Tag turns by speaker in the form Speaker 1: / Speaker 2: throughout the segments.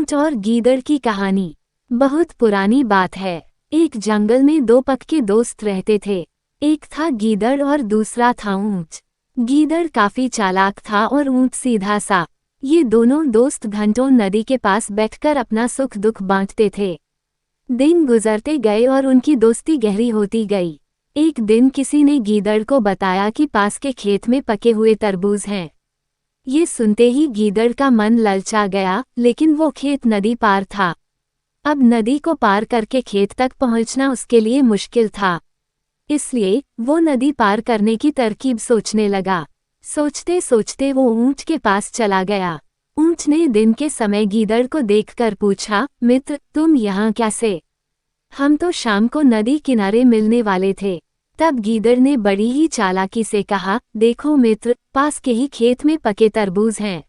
Speaker 1: ऊंट और गीदड़ की कहानी बहुत पुरानी बात है। एक जंगल में दो पक्के दोस्त रहते थे। एक था गीदड़ और दूसरा था ऊंट। गीदड़ काफी चालाक था और ऊंट सीधा सा। ये दोनों दोस्त घंटों नदी के पास बैठकर अपना सुख दुख बांटते थे। दिन गुजरते गए और उनकी दोस्ती गहरी होती गई। एक दिन किसी ने गीदड़ को बताया कि पास के खेत में पके हुए तरबूज हैं। ये सुनते ही गीदड़ का मन ललचा गया, लेकिन वो खेत नदी पार था। अब नदी को पार करके खेत तक पहुंचना उसके लिए मुश्किल था। इसलिए वो नदी पार करने की तरकीब सोचने लगा। सोचते सोचते वो ऊंट के पास चला गया। ऊंट ने दिन के समय गीदड़ को देखकर पूछा, मित्र, तुम यहाँ कैसे? हम तो शाम को नदी किनारे मिलने वाले थे। तब गीदड़ ने बड़ी ही चालाकी से कहा, देखो मित्र, पास के ही खेत में पके तरबूज हैं।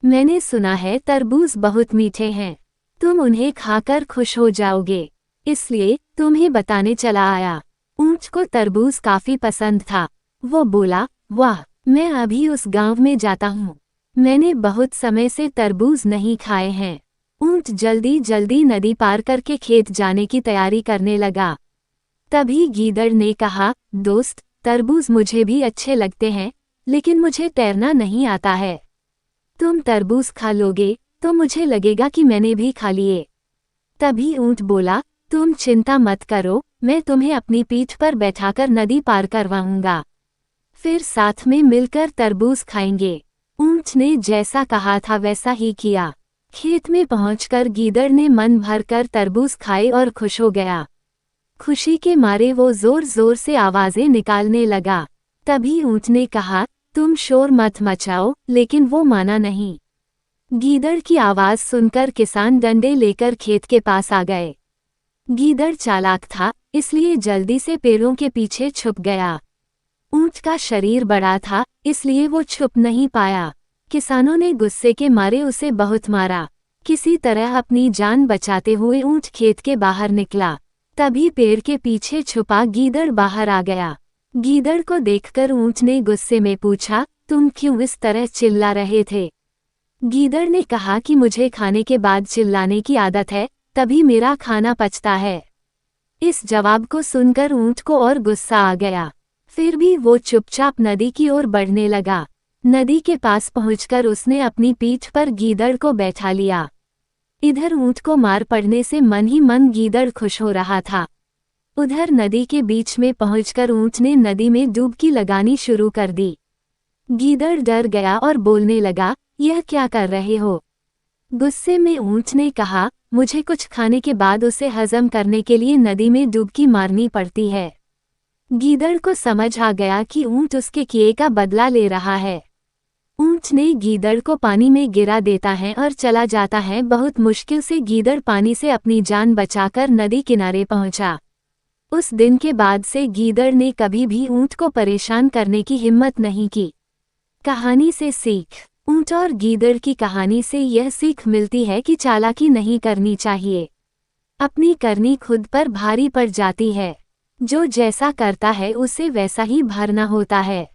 Speaker 1: मैंने सुना है तरबूज बहुत मीठे हैं। तुम उन्हें खाकर खुश हो जाओगे, इसलिए तुम्हें बताने चला आया। ऊंट को तरबूज काफी पसंद था। वो बोला, वाह, मैं अभी उस गांव में जाता हूँ। मैंने बहुत समय से तरबूज नहीं खाए हैं। ऊंट जल्दी जल्दी नदी पार करके खेत जाने की तैयारी करने लगा। तभी गीदड़ ने कहा, दोस्त, तरबूज मुझे भी अच्छे लगते हैं, लेकिन मुझे तैरना नहीं आता है। तुम तरबूज खा लोगे तो मुझे लगेगा कि मैंने भी खा लिए। तभी ऊंट बोला, तुम चिंता मत करो, मैं तुम्हें अपनी पीठ पर बैठाकर नदी पार करवाऊंगा। फिर साथ में मिलकर तरबूज खाएंगे। ऊंट ने जैसा कहा था वैसा ही किया। खेत में पहुंचकर गीदड़ ने मन भरकर तरबूज खाए और खुश हो गया। खुशी के मारे वो जोर जोर से आवाजें निकालने लगा। तभी ऊंट ने कहा, तुम शोर मत मचाओ, लेकिन वो माना नहीं। गीदड़ की आवाज सुनकर किसान डंडे लेकर खेत के पास आ गए। गीदड़ चालाक था, इसलिए जल्दी से पेड़ों के पीछे छुप गया। ऊंट का शरीर बड़ा था, इसलिए वो छुप नहीं पाया। किसानों ने गुस्से के मारे उसे बहुत मारा। किसी तरह अपनी जान बचाते हुए ऊंट खेत के बाहर निकला। तभी पेड़ के पीछे छुपा गीदड़ बाहर आ गया। गीदड़ को देखकर ऊंट ने गुस्से में पूछा, तुम क्यों इस तरह चिल्ला रहे थे? गीदड़ ने कहा कि मुझे खाने के बाद चिल्लाने की आदत है, तभी मेरा खाना पचता है। इस जवाब को सुनकर ऊंट को और गुस्सा आ गया। फिर भी वो चुपचाप नदी की ओर बढ़ने लगा। नदी के पास पहुंचकर उसने अपनी पीठ पर गीदड़ को बैठा लिया। इधर ऊंट को मार पड़ने से मन ही मन गीदड़ खुश हो रहा था। उधर नदी के बीच में पहुंचकर ऊंट ने नदी में डुबकी लगानी शुरू कर दी। गीदड़ डर गया और बोलने लगा, यह क्या कर रहे हो? गुस्से में ऊंट ने कहा, मुझे कुछ खाने के बाद उसे हजम करने के लिए नदी में डुबकी मारनी पड़ती है। गीदड़ को समझ आ गया कि ऊंट उसके किए का बदला ले रहा है। ऊंट ने गीदड़ को पानी में गिरा देता है और चला जाता है। बहुत मुश्किल से गीदड़ पानी से अपनी जान बचाकर नदी किनारे पहुंचा। उस दिन के बाद से गीदड़ ने कभी भी ऊंट को परेशान करने की हिम्मत नहीं की। कहानी से सीख। ऊंट और गीदड़ की कहानी से यह सीख मिलती है कि चालाकी नहीं करनी चाहिए। अपनी करनी खुद पर भारी पड़ जाती है। जो जैसा करता है उसे वैसा ही भरना होता है।